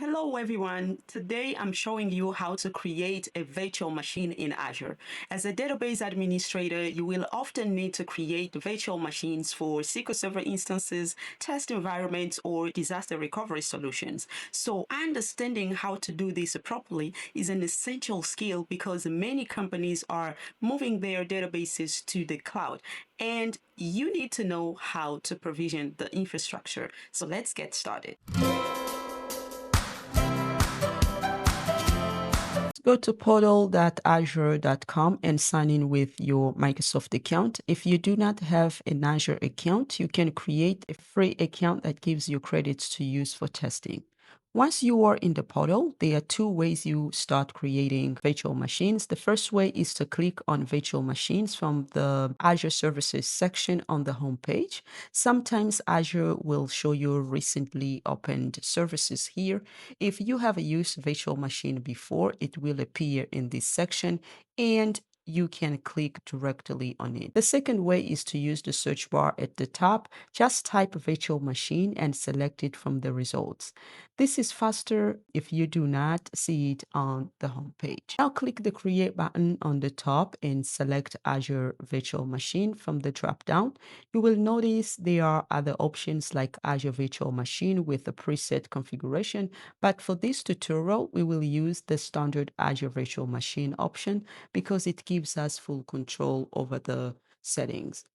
Hello everyone. Today I'm showing you how to create a virtual machine in Azure. As a database administrator, you will often need to create virtual machines for SQL Server instances, test environments, or disaster recovery solutions. So understanding how to do this properly is an essential skill because many companies are moving their databases to the cloud, and you need to know how to provision the infrastructure. So let's get started. Go to portal.azure.com and sign in with your Microsoft account. If you do not have an Azure account, you can create a free account that gives you credits to use for testing. Once you are in the portal, there are two ways you start creating virtual machines. The first way is to click on virtual machines from the Azure Services section on the home page. Sometimes Azure will show you recently opened services here. If you have used virtual machine before, it will appear in this section and you can click directly on it. The second way is to use the search bar at the top. Just type virtual machine and select it from the results. This is faster if you do not see it on the home page. Now click the create button on the top and select Azure Virtual Machine from the drop down. You will notice there are other options like Azure Virtual Machine with a preset configuration, but for this tutorial, we will use the standard Azure Virtual Machine option because it gives us full control over the settings.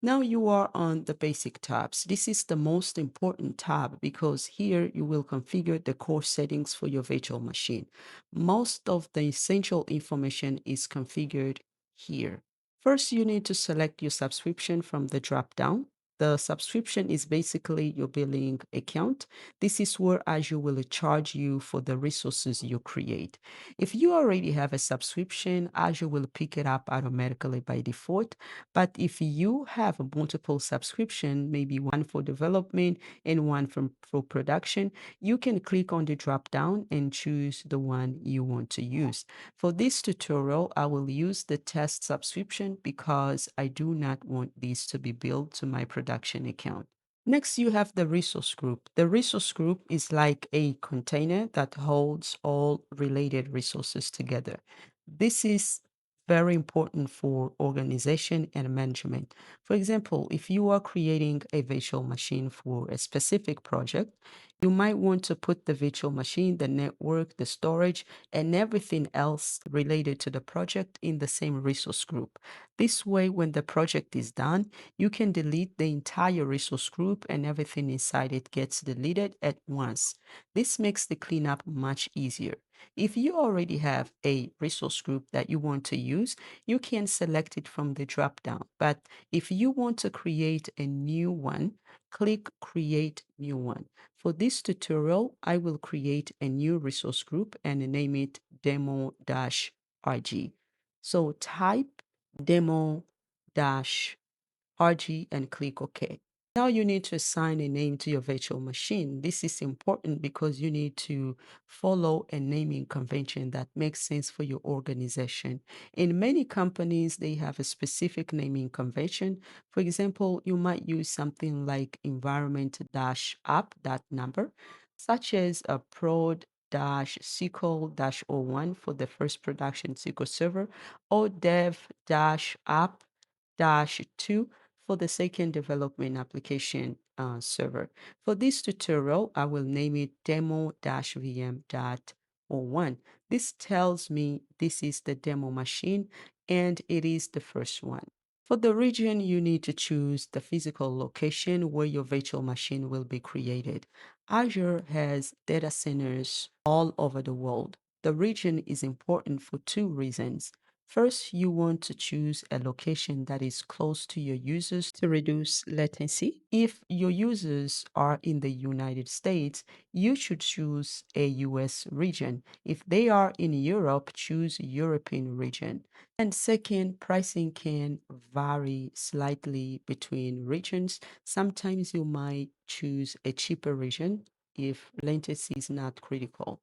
Now you are on the basic tabs. This is the most important tab because here you will configure the core settings for your virtual machine. Most of the essential information is configured here. First, you need to select your subscription from the drop down. The subscription is basically your billing account. This is where Azure will charge you for the resources you create. If you already have a subscription, Azure will pick it up automatically by default. But if you have a multiple subscription, maybe one for development and one for production, you can click on the drop down and choose the one you want to use. For this tutorial, I will use the test subscription because I do not want this to be billed to my production account. Next, you have the resource group. The resource group is like a container that holds all related resources together. This is very important for organization and management. For example, if you are creating a virtual machine for a specific project, you might want to put the virtual machine, the network, the storage, and everything else related to the project in the same resource group. This way, when the project is done, you can delete the entire resource group and everything inside it gets deleted at once. This makes the cleanup much easier. If you already have a resource group that you want to use, you can select it from the drop down. But if you want to create a new one, click Create New One. For this tutorial, I will create a new resource group and name it demo-rg. So type demo-rg and click OK. Now you need to assign a name to your virtual machine. This is important because you need to follow a naming convention that makes sense for your organization. In many companies, they have a specific naming convention. For example, you might use something like environment-app.number, such as a prod-SQL-01 for the first production SQL Server, or dev-app-2 for the second development application server. For this tutorial, I will name it demo-vm.01. This tells me this is the demo machine and it is the first one. For the region, you need to choose the physical location where your virtual machine will be created. Azure has data centers all over the world. The region is important for two reasons. First, you want to choose a location that is close to your users to reduce latency. If your users are in the United States, you should choose a US region. If they are in Europe, choose European region. And second, pricing can vary slightly between regions. Sometimes you might choose a cheaper region if latency is not critical.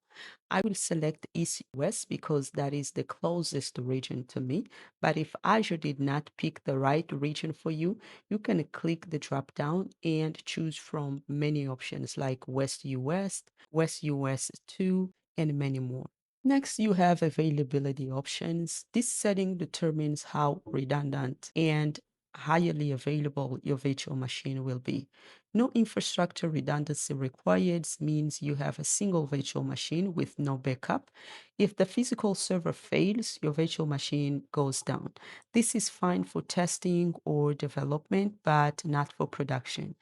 I will select East West because that is the closest region to me. But if Azure did not pick the right region for you, you can click the drop down and choose from many options like West US, West US 2, and many more. Next, you have availability options. This setting determines how redundant and highly available your virtual machine will be. No infrastructure redundancy required means you have a single virtual machine with no backup. If the physical server fails, your virtual machine goes down. This is fine for testing or development, but not for production.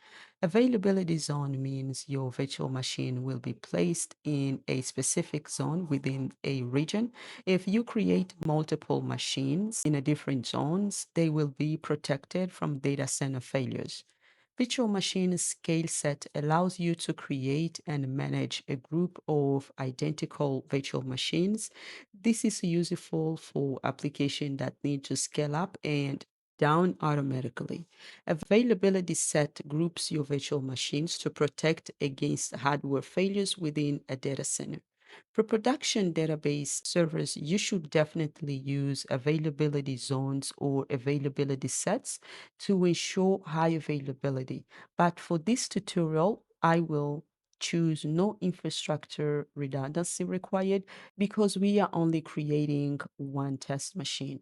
Availability zone means your virtual machine will be placed in a specific zone within a region. If you create multiple machines in a different zones, they will be protected from data center failures. Virtual machine scale set allows you to create and manage a group of identical virtual machines. This is useful for applications that need to scale up and down automatically. Availability set groups your virtual machines to protect against hardware failures within a data center. For production database servers, you should definitely use availability zones or availability sets to ensure high availability. But for this tutorial, I will choose no infrastructure redundancy required because we are only creating one test machine.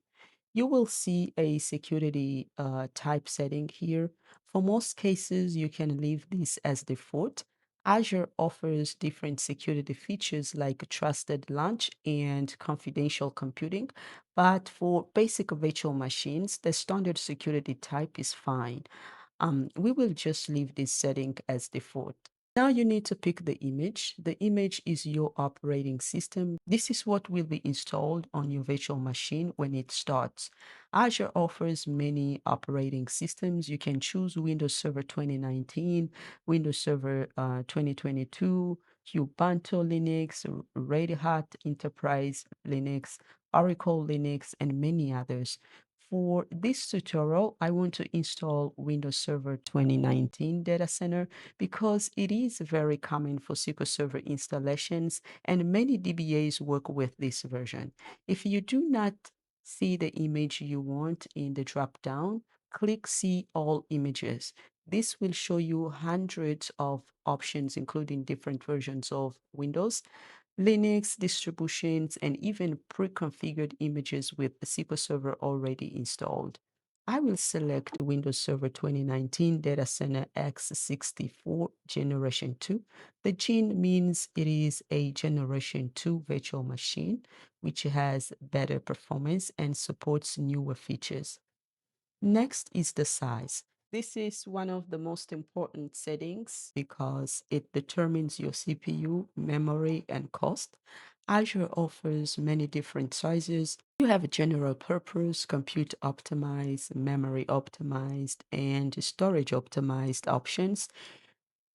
You will see a security type setting here. For most cases, you can leave this as default. Azure offers different security features like trusted launch and confidential computing, but for basic virtual machines, the standard security type is fine. We will just leave this setting as default. Now you need to pick the image. The image is your operating system. This is what will be installed on your virtual machine when it starts. Azure offers many operating systems. You can choose Windows Server 2019, Windows Server 2022, Ubuntu Linux, Red Hat Enterprise Linux, Oracle Linux, and many others. For this tutorial, I want to install Windows Server 2019 Data Center because it is very common for SQL Server installations and many DBAs work with this version. If you do not see the image you want in the drop down, click See All Images. This will show you hundreds of options, including different versions of Windows, Linux distributions, and even pre-configured images with the SQL Server already installed. I will select Windows Server 2019 Data Center X64 Generation 2. The gen means it is a Generation 2 virtual machine, which has better performance and supports newer features. Next is the size. This is one of the most important settings because it determines your CPU, memory, and cost. Azure offers many different sizes. You have a general purpose, compute optimized, memory optimized, and storage optimized options.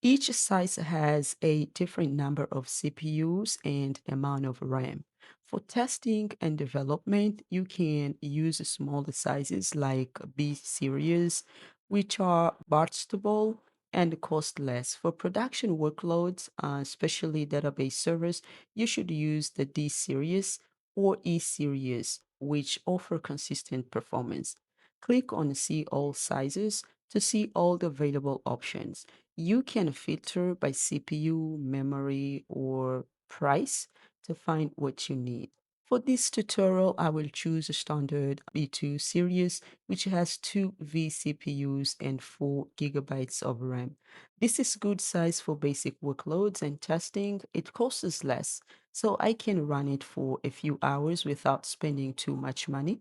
Each size has a different number of CPUs and amount of RAM. For testing and development, you can use smaller sizes like B series, which are burstable and cost less. For production workloads, especially database servers, you should use the D series or E series, which offer consistent performance. Click on See All Sizes to see all the available options. You can filter by CPU, memory, or price to find what you need. For this tutorial, I will choose a standard B2 series, which has two vCPUs and 4 gigabytes of RAM. This is good size for basic workloads and testing. It costs less, so I can run it for a few hours without spending too much money.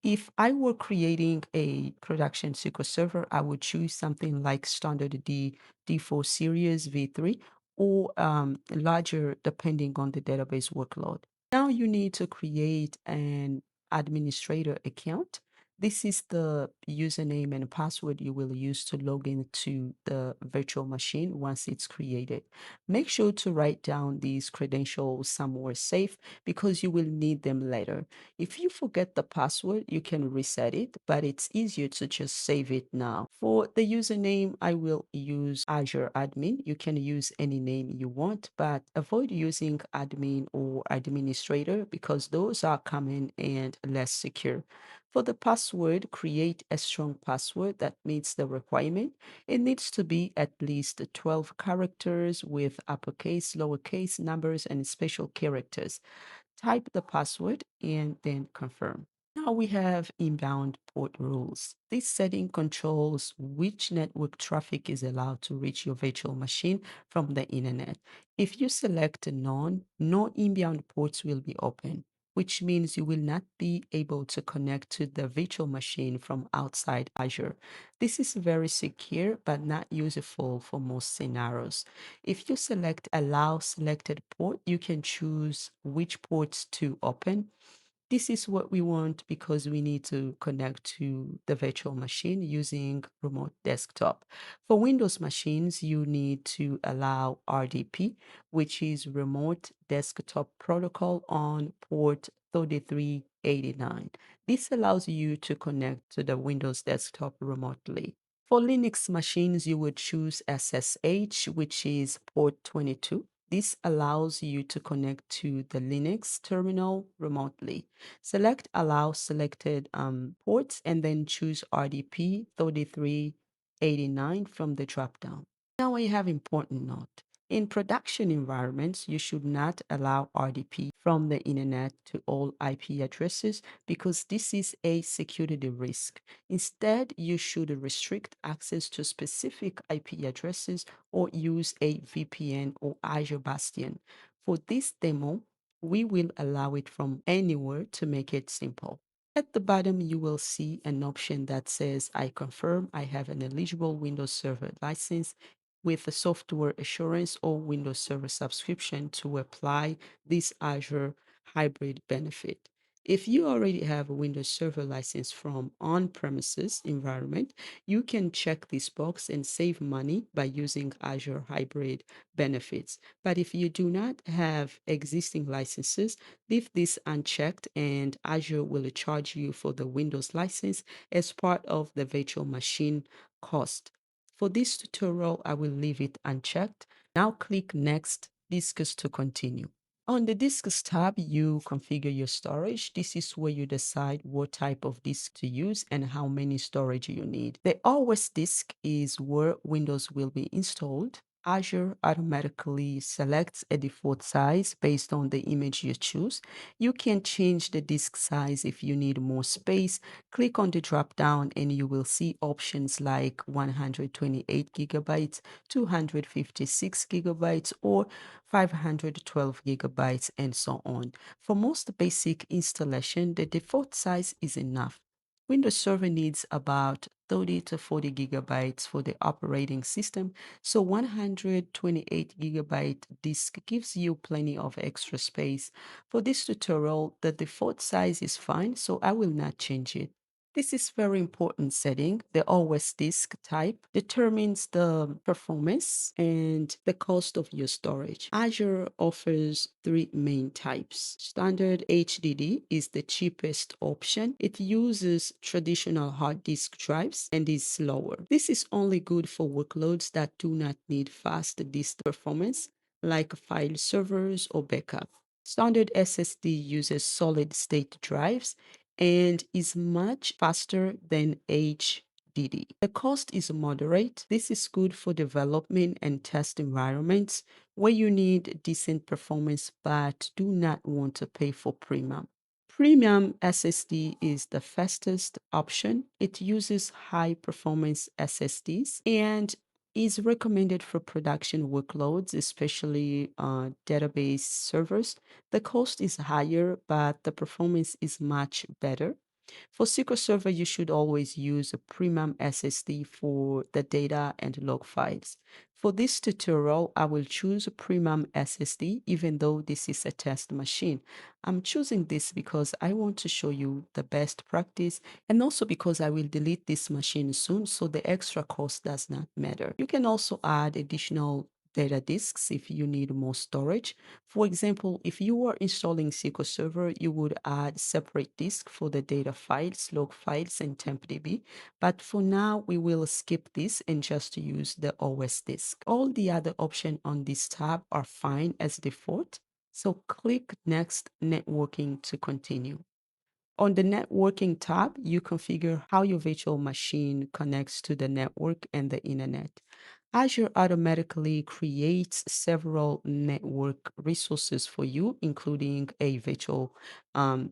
If I were creating a production SQL server, I would choose something like standard D4 series V3 or larger depending on the database workload. Now you need to create an administrator account. This is the username and password you will use to log into the virtual machine once it's created. Make sure to write down these credentials somewhere safe because you will need them later. If you forget the password, you can reset it, but it's easier to just save it now. For the username, I will use Azure Admin. You can use any name you want, but avoid using admin or administrator because those are common and less secure. For the password, create a strong password that meets the requirement. It needs to be at least 12 characters with uppercase, lowercase numbers, and special characters. Type the password and then confirm. Now we have inbound port rules. This setting controls which network traffic is allowed to reach your virtual machine from the internet. If you select none, no inbound ports will be open, which means you will not be able to connect to the virtual machine from outside Azure. This is very secure but not useful for most scenarios. If you select allow selected port, you can choose which ports to open. This is what we want because we need to connect to the virtual machine using remote desktop. For Windows machines, you need to allow RDP, which is remote desktop protocol on port 3389. This allows you to connect to the Windows desktop remotely. For Linux machines, you would choose SSH, which is port 22. This allows you to connect to the Linux terminal remotely. Select allow selected ports and then choose RDP 3389 from the dropdown. Now I have important note. In production environments, you should not allow RDP from the internet to all IP addresses because this is a security risk. Instead, you should restrict access to specific IP addresses or use a VPN or Azure Bastion. For this demo, we will allow it from anywhere to make it simple. At the bottom, you will see an option that says, I confirm I have an eligible Windows Server license with a software assurance or Windows Server subscription to apply this Azure hybrid benefit. If you already have a Windows Server license from on-premises environment, you can check this box and save money by using Azure hybrid benefits. But if you do not have existing licenses, leave this unchecked and Azure will charge you for the Windows license as part of the virtual machine cost. For this tutorial, I will leave it unchecked. Now click Next, Discuss to continue. On the Disks tab, you configure your storage. This is where you decide what type of disk to use and how many storage you need. The Always disk is where Windows will be installed. Azure automatically selects a default size based on the image you choose. You can change the disk size if you need more space. Click on the drop down and you will see options like 128 gigabytes, 256 gigabytes, or 512 gigabytes, and so on. For most basic installation, the default size is enough. Windows Server needs about 30 to 40 gigabytes for the operating system, so 128 gigabyte disk gives you plenty of extra space. For this tutorial, the default size is fine, so I will not change it. This is very important setting. The always disk type determines the performance and the cost of your storage. Azure offers three main types. Standard HDD is the cheapest option. It uses traditional hard disk drives and is slower. This is only good for workloads that do not need fast disk performance, like file servers or backup. Standard SSD uses solid state drives and is much faster than HDD. The cost is moderate. This is good for development and test environments where you need decent performance but do not want to pay for premium. Premium SSD is the fastest option. It uses high performance SSDs and is recommended for production workloads, especially database servers. The cost is higher, but the performance is much better. For SQL Server, you should always use a premium SSD for the data and log files. For this tutorial, I will choose a premium SSD, even though this is a test machine. I'm choosing this because I want to show you the best practice and also because I will delete this machine soon, so the extra cost does not matter. You can also add additional data disks if you need more storage. For example, if you are installing SQL Server, you would add separate disk for the data files, log files, and tempdb. But for now, we will skip this and just use the OS disk. All the other options on this tab are fine as default. So click Next Networking to continue. On the networking tab, you configure how your virtual machine connects to the network and the internet. Azure automatically creates several network resources for you, including a virtual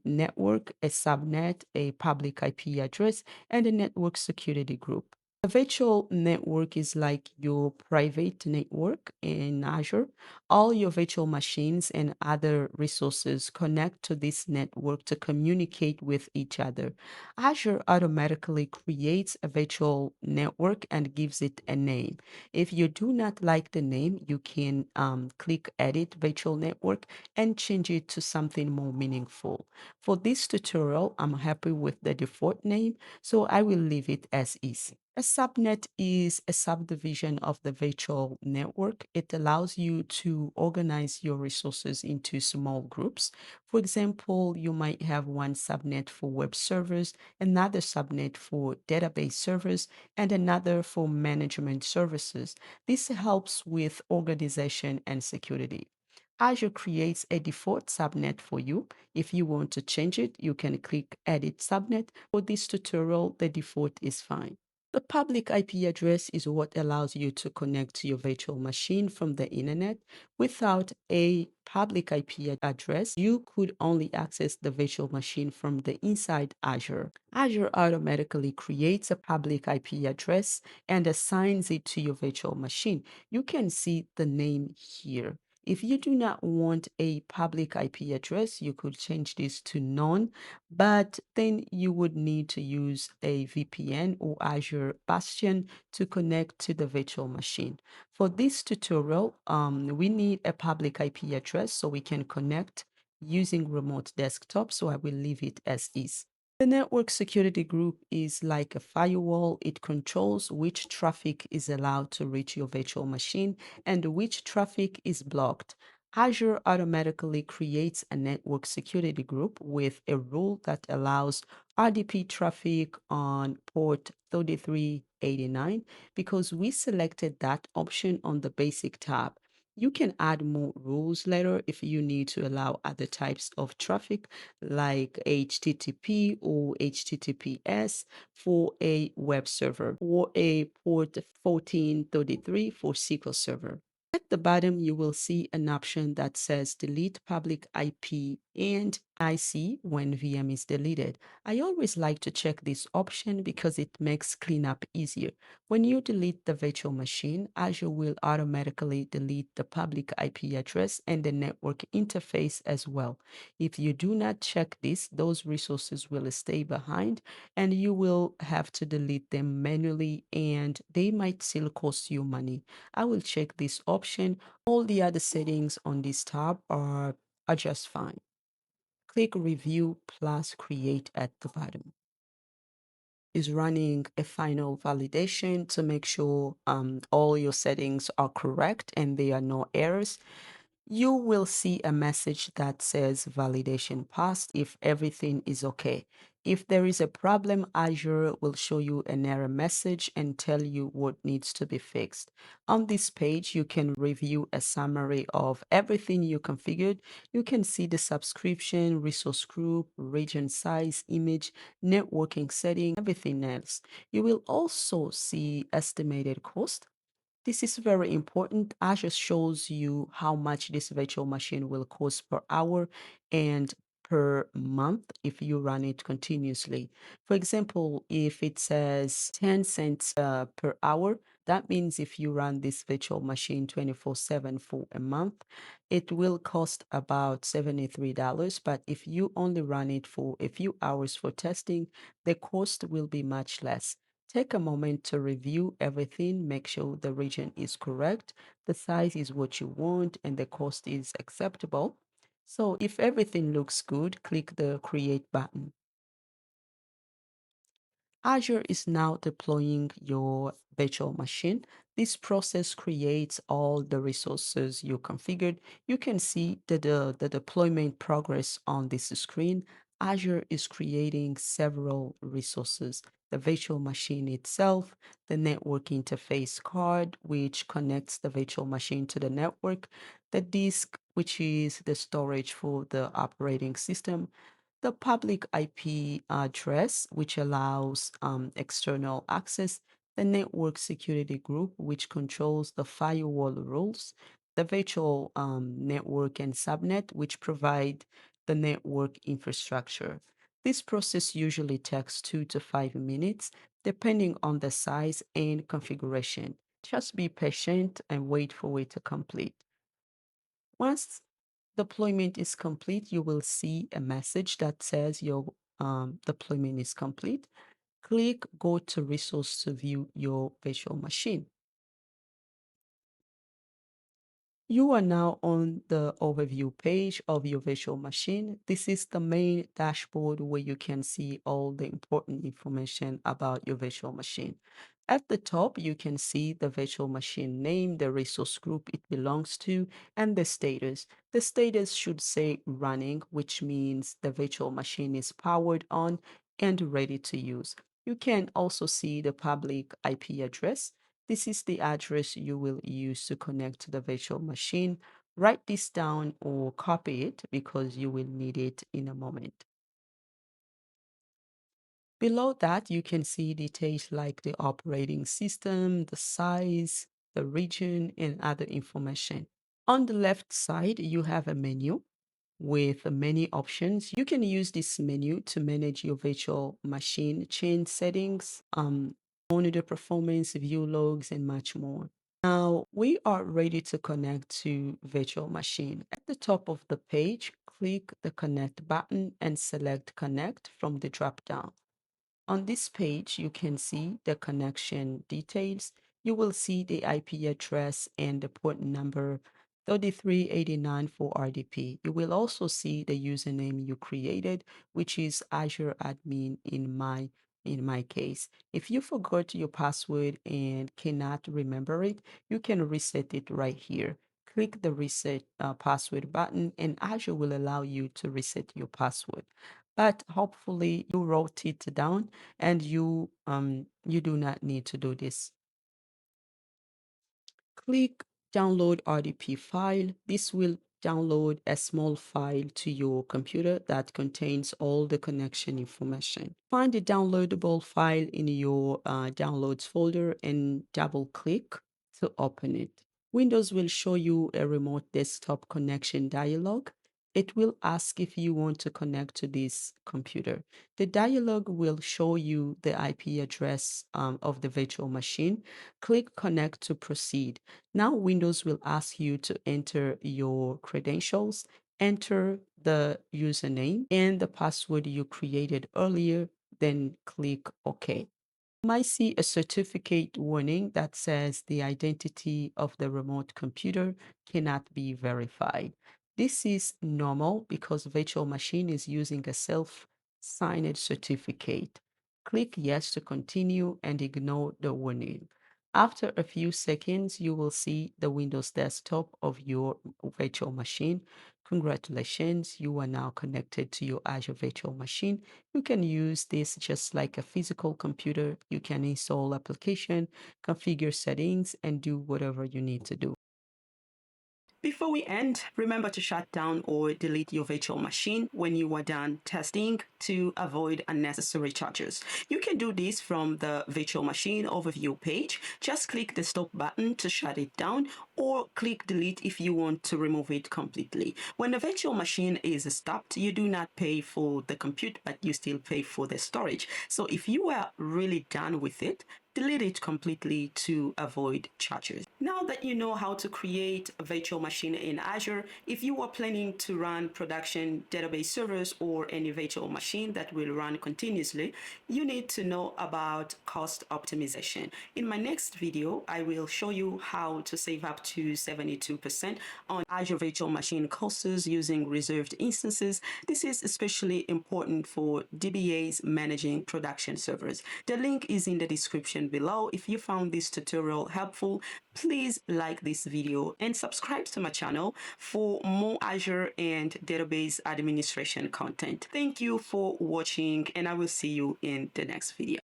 network, a subnet, a public IP address, and a network security group. A virtual network is like your private network in Azure. All your virtual machines and other resources connect to this network to communicate with each other. Azure automatically creates a virtual network and gives it a name. If you do not like the name, you can click Edit Virtual Network and change it to something more meaningful. For this tutorial, I'm happy with the default name, so I will leave it as is. A subnet is a subdivision of the virtual network. It allows you to organize your resources into small groups. For example, you might have one subnet for web servers, another subnet for database servers, and another for management services. This helps with organization and security. Azure creates a default subnet for you. If you want to change it, you can click Edit Subnet. For this tutorial, the default is fine. The public IP address is what allows you to connect to your virtual machine from the internet. Without a public IP address, you could only access the virtual machine from the inside Azure. Azure automatically creates a public IP address and assigns it to your virtual machine. You can see the name here. If you do not want a public IP address, you could change this to none, but then you would need to use a VPN or Azure Bastion to connect to the virtual machine. For this tutorial, we need a public IP address so we can connect using remote desktop, so I will leave it as is. The network security group is like a firewall. It controls which traffic is allowed to reach your virtual machine and which traffic is blocked. Azure automatically creates a network security group with a rule that allows RDP traffic on port 3389 because we selected that option on the basic tab. You can add more rules later if you need to allow other types of traffic like HTTP or HTTPS for a web server or a port 1433 for SQL Server. At the bottom, you will see an option that says delete public IP and IC when VM is deleted. I always like to check this option because it makes cleanup easier. When you delete the virtual machine, Azure will automatically delete the public IP address and the network interface as well. If you do not check this, those resources will stay behind and you will have to delete them manually and they might still cost you money. I will check this option. All the other settings on this tab are just fine. Click Review plus Create at the bottom. Is running a final validation to make sure all your settings are correct and there are no errors. You will see a message that says validation passed if everything is okay. If there is a problem, Azure will show you an error message and tell you what needs to be fixed. On this page, you can review a summary of everything you configured. You can see the subscription, resource group, region size, image, networking setting, everything else. You will also see estimated cost. This is very important. Azure shows you how much this virtual machine will cost per hour and per month if you run it continuously. For example, if it says 10 cents per hour, that means if you run this virtual machine 24/7 for a month, it will cost about $73. But if you only run it for a few hours for testing, the cost will be much less. Take a moment to review everything, make sure the region is correct, the size is what you want, and the cost is acceptable. So if everything looks good, click the Create button. Azure is now deploying your virtual machine. This process creates all the resources you configured. You can see the deployment progress on this screen. Azure is creating several resources. The virtual machine itself, the network interface card, which connects the virtual machine to the network, the disk, which is the storage for the operating system, the public IP address, which allows external access, the network security group, which controls the firewall rules, the virtual network and subnet, which provide the network infrastructure. This process usually takes 2 to 5 minutes, depending on the size and configuration. Just be patient and wait for it to complete. Once deployment is complete, you will see a message that says your deployment is complete. Click Go to Resource to view your virtual machine. You are now on the overview page of your virtual machine. This is the main dashboard where you can see all the important information about your virtual machine. At the top, you can see the virtual machine name, the resource group it belongs to, and the status. The status should say running, which means the virtual machine is powered on and ready to use. You can also see the public IP address. This is the address you will use to connect to the virtual machine. Write this down or copy it because you will need it in a moment. Below that, you can see details like the operating system, the size, the region, and other information. On the left side, you have a menu with many options. You can use this menu to manage your virtual machine, change settings, monitor performance, view logs, and much more. Now we are ready to connect to virtual machine. At the top of the page, click the connect button and select connect from the drop down. On this page, you can see the connection details. You will see the IP address and the port number 3389 for RDP. You will also see the username you created, which is Azure admin in my case. If you forgot your password and cannot remember it, you can reset it right here. Click the reset password button and Azure will allow you to reset your password. But hopefully you wrote it down and you do not need to do this. Click download RDP file. This will download a small file to your computer that contains all the connection information. Find the downloadable file in your downloads folder and double click to open it. Windows will show you a remote desktop connection dialog. It will ask if you want to connect to this computer. The dialog will show you the IP address of the virtual machine. Click connect to proceed. Now Windows will ask you to enter your credentials, enter the username and the password you created earlier, then click OK. You might see a certificate warning that says the identity of the remote computer cannot be verified. This is normal because virtual machine is using a self-signed certificate. Click yes to continue and ignore the warning. After a few seconds, you will see the Windows desktop of your virtual machine. Congratulations, you are now connected to your Azure virtual machine. You can use this just like a physical computer. You can install application, configure settings, and do whatever you need to do. Before we end, remember to shut down or delete your virtual machine when you are done testing to avoid unnecessary charges. You can do this from the virtual machine overview page. Just click the stop button to shut it down or click delete if you want to remove it completely. When the virtual machine is stopped, you do not pay for the compute, but you still pay for the storage. So if you are really done with it, delete it completely to avoid charges. Now that you know how to create a virtual machine in Azure, if you are planning to run production database servers or any virtual machine that will run continuously, you need to know about cost optimization. In my next video, I will show you how to save up to 72% on Azure virtual machine costs using reserved instances. This is especially important for DBAs managing production servers. The link is in the description below. If you found this tutorial helpful, please like this video and subscribe to my channel for more Azure and database administration content. Thank you for watching, and I will see you in the next video.